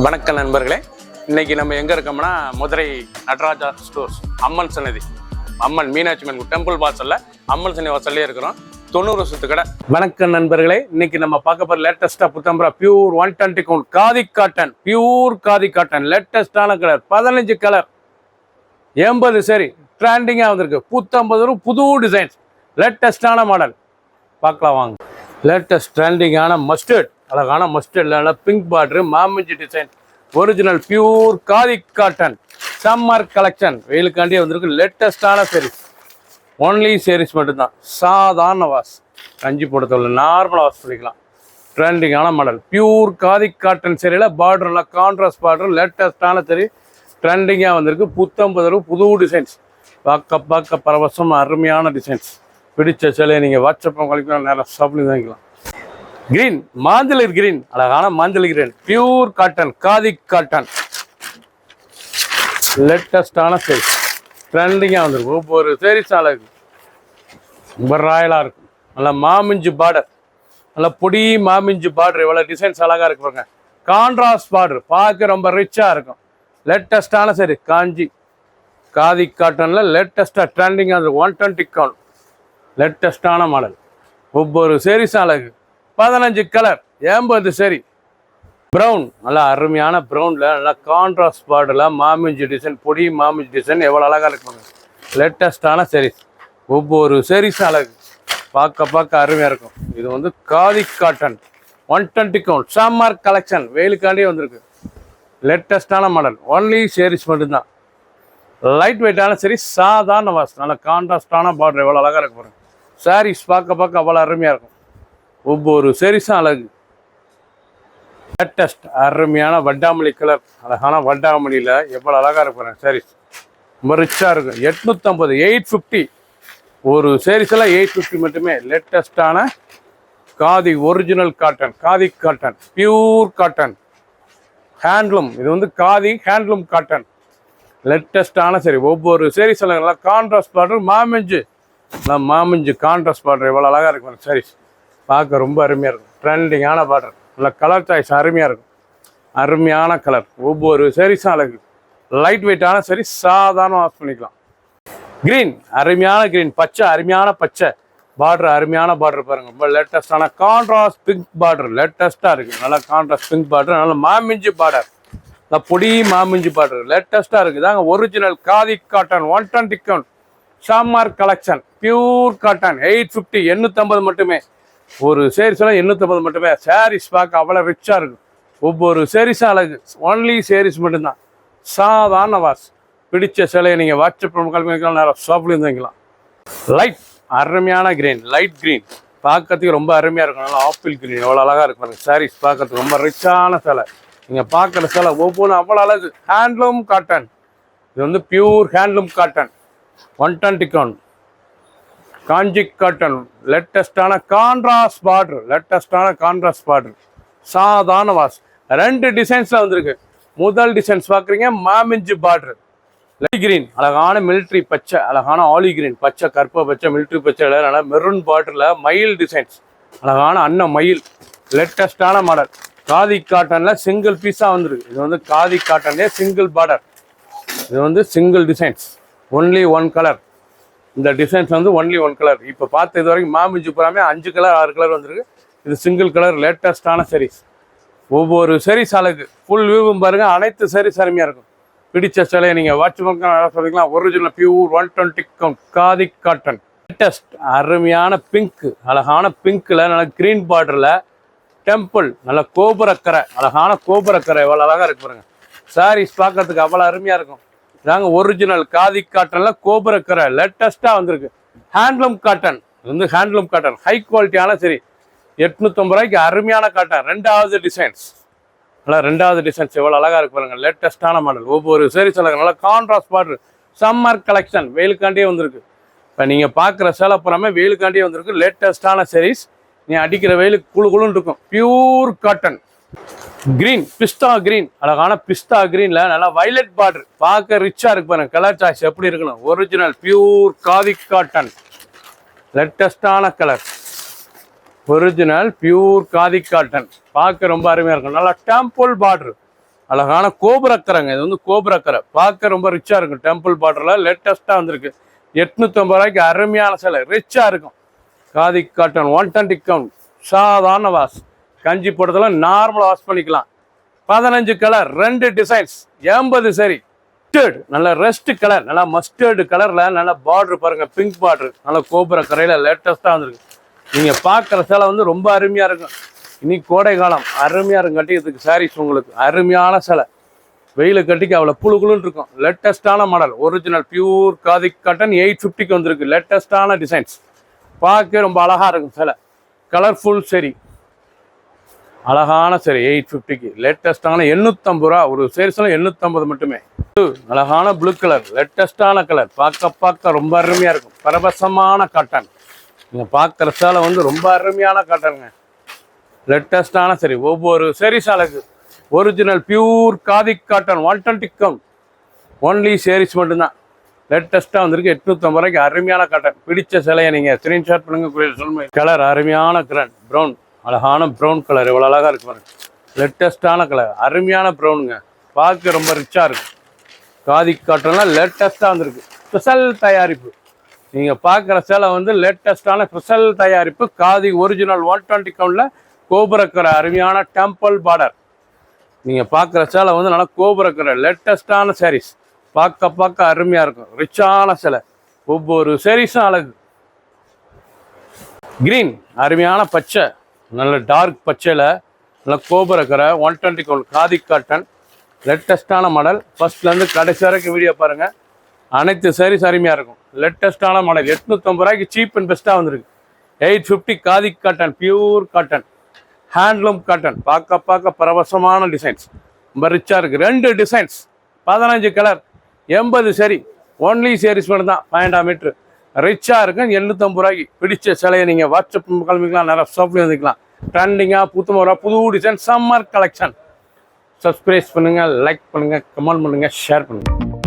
வணக்கம் நண்பர்களே, இன்னைக்கு நம்ம எங்க இருக்கோம்னா மதுரை நடராஜா ஸ்டோர்ஸ் அம்மன் சன்னதி, அம்மன் மீனாட்சி அம்மன் டெம்பிள் வாசல்ல அம்மன் சன்னதி வாசல்லே இருக்கிறோம். 90 வருஷத்து கடை. வணக்கம் நண்பர்களே, இன்னைக்கு நம்ம பார்க்க போற லேட்டஸ்டா புத்தம்பரா pure 120 count khadi cotton, pure khadi cotton, லேட்டஸ்டான கலர், 15 கலர், 80 சரி ட்ரெண்டிங்கா வந்திருக்கு. 150 புது டிசைன்ஸ், லேட்டஸ்டான மாடல் பார்க்கலாம் வாங்க. லேட்டஸ்ட் ட்ரெண்டிங்கான மஸ்டர்ட், அழகான மஸ்டர்ட்ல பிங்க் பார்டர், மாமிஞ்சி design, original pure khadi cotton, summer collection, வெயிலுக்காண்டியே வந்திருக்கு. லேட்டஸ்டான சீரிஸ், ஒன்லி சீரிஸ் மட்டும்தான். சாதாரண வாஷ், கஞ்சி போடுறதுல நார்மலாக வாஷ் பண்ணிக்கலாம். ட்ரெண்டிங்கான மாடல் பியூர் காதி காட்டன் சரியில் பார்டர்லாம் கான்ட்ராஸ்ட் பார்டர், லேட்டஸ்டான சரி ட்ரெண்டிங்காக வந்திருக்கு. 150 புது டிசைன்ஸ், பார்க்க பரவசம், அருமையான டிசைன்ஸ். பிடிச்ச சிலையை நீங்கள் வாட்ஸ்அப் கழிக்கலாம், நேரம் ஷாப்லேயும் வாங்கிக்கலாம். கிரீன், மாஞ்சளிர் கிரீன், அழகான மாஞ்சளி green, pure cotton, khadi cotton, லேட்டஸ்டான சைஸ், ட்ரெண்டிங்காக வந்துருக்கும். ஒவ்வொரு சீரிஸ் அழகு ரொம்ப ராயலாக இருக்கும். நல்லா மாமிஞ்சு பார்டர், நல்லா பொடி மாமிஞ்சு பார்டர், எவ்வளோ டிசைன்ஸ் அழகாக இருக்கு பாருங்க. கான்ட்ராஸ்ட் பார்டர் பார்க்க ரொம்ப ரிச்சாக இருக்கும். லேட்டஸ்டான சரி காஞ்சி காதி காட்டனில் லேட்டஸ்ட்டாக ட்ரெண்டிங்காக வந்துருக்கு. 120 கவுண்ட், லேட்டஸ்டான மாடல். ஒவ்வொரு சீரிஸும் அழகு. 15 கலர், 80 சரி. ப்ரௌன், நல்லா அருமையான ப்ரௌனில் நல்லா கான்ட்ராஸ்ட் பார்டரில் மாமிஞ்சி டிசைன், பொடி மாமிஞ்சி டிசைன், எவ்வளோ அழகாக இருக்குங்க. லேட்டஸ்டான சீரிஸ், ஒவ்வொரு சீரிஸும் அழகு, பார்க்க அருமையாக இருக்கும். இது வந்து khadi cotton 120 count, summer collection, வெயிலுக்காண்டியே வந்திருக்கு. லேட்டஸ்டான மாடல், ஒன்லி சீரிஸ் மட்டும்தான். லைட் வெயிட்டான சரி, சாதாரண வாஷ், நல்ல கான்ட்ராஸ்டான பார்டர், எவ்வளோ அழகாக இருக்கு பாருங்க. சாரீஸ் பார்க்க அவ்வளோ அருமையாக இருக்கும். ஒவ்வொரு சீரிஸும் அழகு. லேட்டஸ்ட் அருமையான வட்டாமல்லி கலர், அழகான வட்டாமல்லியில் எவ்வளோ அழகாக இருக்கு பாருங்க. சாரீஸ் ரொம்ப ரிச்சாக இருக்கும். 850, 850 ஒரு சீரிஸில் 850 மட்டுமே. லேட்டஸ்டான khadi original cotton, khadi cotton, pure cotton, handloom. இது வந்து காதி ஹேண்ட்லூம் காட்டன், லேட்டஸ்டான சரி. ஒவ்வொரு சீரிஸில் நல்லா கான்ட்ராஸ்ட் பார்டர், மாமிஞ்சு கான்ட்ராஸ்ட் பார்டர், எவ்வளோ அழகாக இருக்கும் சாரீஸ். பார்க்க ரொம்ப அருமையாக இருக்கும். ட்ரெண்டிங்கான பார்டர், நல்லா கலர் சாய்ஸ் அருமையாக இருக்கும். அருமையான கலர், ஒவ்வொரு சீரிஸும் அழகு. லைட் வெயிட்டான சரி, சாதாரண வாஷ் பண்ணிக்கலாம். க்ரீன், அருமையான க்ரீன், பச்சை, அருமையான பச்சை பார்டர், அருமையான பார்டர் பாருங்க. ரொம்ப லேட்டஸ்டான கான்ட்ராஸ்ட் பிங்க் பார்டர், லேட்டஸ்ட்டாக இருக்குது. நல்லா கான்ட்ராஸ்ட் பிங்க் பார்டர், நல்லா மாமிஞ்சி பார்டர், நல்லா பொடி மாமிஞ்சி பார்டர், லேட்டஸ்ட்டாக இருக்குது. தாங்க original khadi cotton 120 count, summer collection, pure cotton, 850, 850 மட்டுமே. ஒரு சீரிஸில் 850 மட்டுமே. சாரீஸ் பார்க்க அவ்வளோ ரிச்சாக இருக்கும். ஒவ்வொரு சீரிஸும் அழகு, ஒன்லி சீரிஸ் மட்டும்தான். சாதாரண வாஷ். பிடிச்ச சிலையை நீங்கள் வாட்ஸ்அப் கிளம்பிக்கலாம், நேரம் ஷாப்லேருந்து வாங்கிக்கலாம். லைட் அருமையான கிரீன், லைட் கிரீன், பார்க்கறதுக்கு ரொம்ப அருமையாக இருக்கும். நல்லா ஆப்பிள் கிரீன், எவ்வளோ அழகாக இருக்கும். சாரீஸ் பார்க்கறதுக்கு ரொம்ப ரிச்சான சிலை. நீங்கள் பார்க்குற சிலை ஒவ்வொன்றும் அவ்வளோ அழகு. ஹேண்ட்லூம் காட்டன், இது வந்து pure handloom cotton, 120 count, Kanchi cotton, லேட்டஸ்டான கான்ட்ராஸ்ட் பார்டர், லேட்டஸ்டான கான்ட்ராஸ்ட் பார்டர், சாதாரண வாஷ். 2 டிசைன்ஸில் வந்திருக்கு. முதல் டிசைன்ஸ் பார்க்குறீங்க, மாமிஞ்சி பார்டர், லைட் கிரீன், அழகான மிலிட்ரி பச்சை, அழகான ஆலி கிரீன் பச்சை, கற்ப பச்சை, மிலிட்ரி பச்சை, நல்லா மெரூன் பார்டரில் மயில் டிசைன்ஸ், அழகான அன்ன மயில், லேட்டஸ்டான மாடல். காதி காட்டனில் சிங்கிள் பீஸாக வந்துருக்கு. இது வந்து காதி காட்டன்லேயே சிங்கிள் பார்டர், இது வந்து சிங்கிள் டிசைன்ஸ், ஒன்லி 1 கலர். இந்த டிசைன்ஸ் வந்து ஒன்லி 1 கலர். இப்போ பார்த்த இது வரைக்கும் மாமிஞ்சி பூராமே 5 கலர் 6 கலர் வந்துருக்கு. இது சிங்கிள் கலர், லேட்டஸ்டான சீரிஸ். ஒவ்வொரு சீரிஸ் அழகு. ஃபுல் வியூவும் பாருங்கள். அனைத்து சீரிஸ் அருமையாக இருக்கும். பிடிச்ச சிலையை நீங்கள் வாட்ஸ்அப் சொல்லிக்கலாம். Original pure 120 count khadi cotton, latest அருமையான பிங்க், அழகான பிங்க்கில் நல்ல க்ரீன் பார்டரில் டெம்பிள், நல்ல கோபுரக்கரை, அழகான கோபுரக்கரை, எவ்வளோ அழகாக இருக்கு பாருங்க. சாரீஸ் பார்க்கறதுக்கு அவ்வளோ அருமையாக இருக்கும். இதாங்க ஒரிஜினல் காதி காட்டனில் கோபுரக்கரை, லேட்டஸ்ட்டாக வந்திருக்கு. ஹேண்ட்லூம் காட்டன், இது வந்து ஹேண்ட்லூம் காட்டன், ஹை குவாலிட்டியான சரி. 850 ரூபாய்க்கு அருமையான காட்டன். 2வது டிசைன்ஸ், நல்லா 2வது டிசைன்ஸ் எவ்வளோ அழகாக இருக்கு பாருங்க. லேட்டஸ்டான மாடல். ஒவ்வொரு சீரிஸ் அழகு. நல்லா கான்ட்ராஸ்ட் பார்டர், சம்மர் கலெக்ஷன், வெயிலுக்காண்டியே வந்திருக்கு. இப்போ நீங்கள் பார்க்குற சேலை புறாமே வெயிலுக்காண்டியே வந்திருக்கு. லேட்டஸ்டான சீரிஸ். நீ அடிக்கிற வெயிலுக்கு குழுன்னு இருக்கும். Pure cotton. கிரீன், பிஸ்தா கிரீன், அழகான பிஸ்தா கிரீன்ல நல்லா வயலட் பார்டர், பார்க்க ரிச்சா இருக்கு பாருங்க. கலர் சாய்ஸ் எப்படி இருக்கணும். ஒரிஜினல் பியூர் காதி காட்டன், லேட்டஸ்டான colour, original pure khadi cotton, பார்க்க ரொம்ப அருமையாக இருக்கும். நல்லா டெம்பிள் பார்டர், அழகான கோபுரக்கரைங்க. இது வந்து கோபுரக்கரை, பார்க்க ரொம்ப ரிச்சாக இருக்கும். டெம்பிள் பார்டரில் லேட்டஸ்ட்டாக வந்திருக்கு. 850 ரூபாய்க்கு அருமையான சேலை, ரிச்சாக இருக்கும். காதி காட்டன் 120 கவுண்ட், சாதாரண வாஷ். கஞ்சி போட்டதெல்லாம் நார்மலாக வாஷ் பண்ணிக்கலாம். 15 கலர், 2 டிசைன்ஸ், 80 சரி. நல்ல ரெஸ்ட் கலர், நல்லா மஸ்டர்டு கலர்ல நல்ல பார்டர் பாருங்க, பிங்க் பார்டர், நல்ல கோபுர கரையில லேட்டஸ்டா வந்திருக்கு. நீங்க பாக்குற சேலை வந்து ரொம்ப அருமையா இருக்கும். இன்னைக்கு கோடை காலம் அருமையா இருக்கும் கட்டிக்கிறதுக்கு. சாரீஸ் உங்களுக்கு அருமையான சேலை, வெயில கட்டிக்கு அவ்வளோ புழு குழுன்னு இருக்கும். லேட்டஸ்டான model, original pure khadi cotton 850க்கு வந்திருக்கு. லேட்டஸ்டான டிசைன்ஸ், பார்க்க ரொம்ப அழகா இருக்கும் சேலை. கலர்ஃபுல் சரி, அழகான சரி 850க்கு. லேட்டஸ்டான 850 ரூபா ஒரு சேரீஸ்ல 850 மட்டுமே. அழகான ப்ளூ கலர், லேட்டஸ்டான கலர், பார்க்க ரொம்ப அருமையா இருக்கும். பரவசமான காட்டன், நீங்க பார்க்குற சேலை வந்து ரொம்ப அருமையான காட்டனுங்க. லேட்டஸ்டான சரி, ஒவ்வொரு சேரீ சாலைக்கு original pure khadi cotton 120 count, only saris மட்டும்தான். லேட்டஸ்ட்டாக வந்திருக்கு. 850 ரூபாய்க்கு அருமையான காட்டன். பிடிச்ச சிலையை நீங்கள் ஸ்க்ரீன்ஷாட் பண்ணுங்க. சொல்லுங்க. கலர் அருமையான கிராண்ட் ப்ரௌன், அழகான ப்ரௌன் கலர், எவ்வளோ அழகாக இருக்கு பாருங்க. லேட்டஸ்டான கலர், அருமையான ப்ரௌனுங்க, பார்க்க ரொம்ப ரிச்சாக இருக்கும். காதி காட்டன்லாம் லேட்டஸ்ட்டாக வந்திருக்கு. ஸ்பெஷல் தயாரிப்பு, நீங்கள் பார்க்குற சேலை வந்து லேட்டஸ்டான ஸ்பெஷல் தயாரிப்பு. காதி ஒரிஜினல் 120 கவுண்டில் கோபுரக்கரை, அருமையான டெம்பிள் பார்டர். நீங்கள் பார்க்குற சேலை வந்து நல்லா கோபுரக்கரை, லேட்டஸ்டான சாரீஸ், பார்க்க அருமையாக இருக்கும். ரிச்சான சேலை, ஒவ்வொரு சாரீஸும் அழகு. கிரீன், அருமையான பச்சை, நல்ல டார்க் பச்சையில் நல்ல கோபுரக்கரை 120 கவுண்ட் காதி காட்டன். லேட்டஸ்டான மாடல், ஃபர்ஸ்ட்லேருந்து கடைசி வரைக்கும் வீடியோ பாருங்கள். அனைத்து சாரீஸ் அருமையாக இருக்கும். லேட்டஸ்டான மாடல், 850 ரூபாய்க்கு சீப் அண்ட் பெஸ்ட்டாக வந்திருக்கு. 850 khadi cotton, pure cotton, handloom cotton. பார்க்க பரவசமான டிசைன்ஸ், ரொம்ப ரிச்சாக இருக்குது. 2 டிசைன்ஸ், 15 கலர், 80 சரி. ஒன்லி சேரீஸ் மட்டும் தான், 500 மீட்ரு. ரிச்சாக இருக்கும். 850 ரூபாய்க்கு பிடிச்ச சிலையை நீங்கள் வாட்ஸ்அப் கிளம்பிக்கலாம், நிறைய ஷாப்லேயும் வந்துக்கலாம். ட்ரெண்டிங்காக புது டிசைன், சம்மர் கலெக்ஷன். சப்ஸ்கிரைப் பண்ணுங்கள், லைக் பண்ணுங்கள், கமெண்ட் பண்ணுங்கள், ஷேர் பண்ணுங்கள்.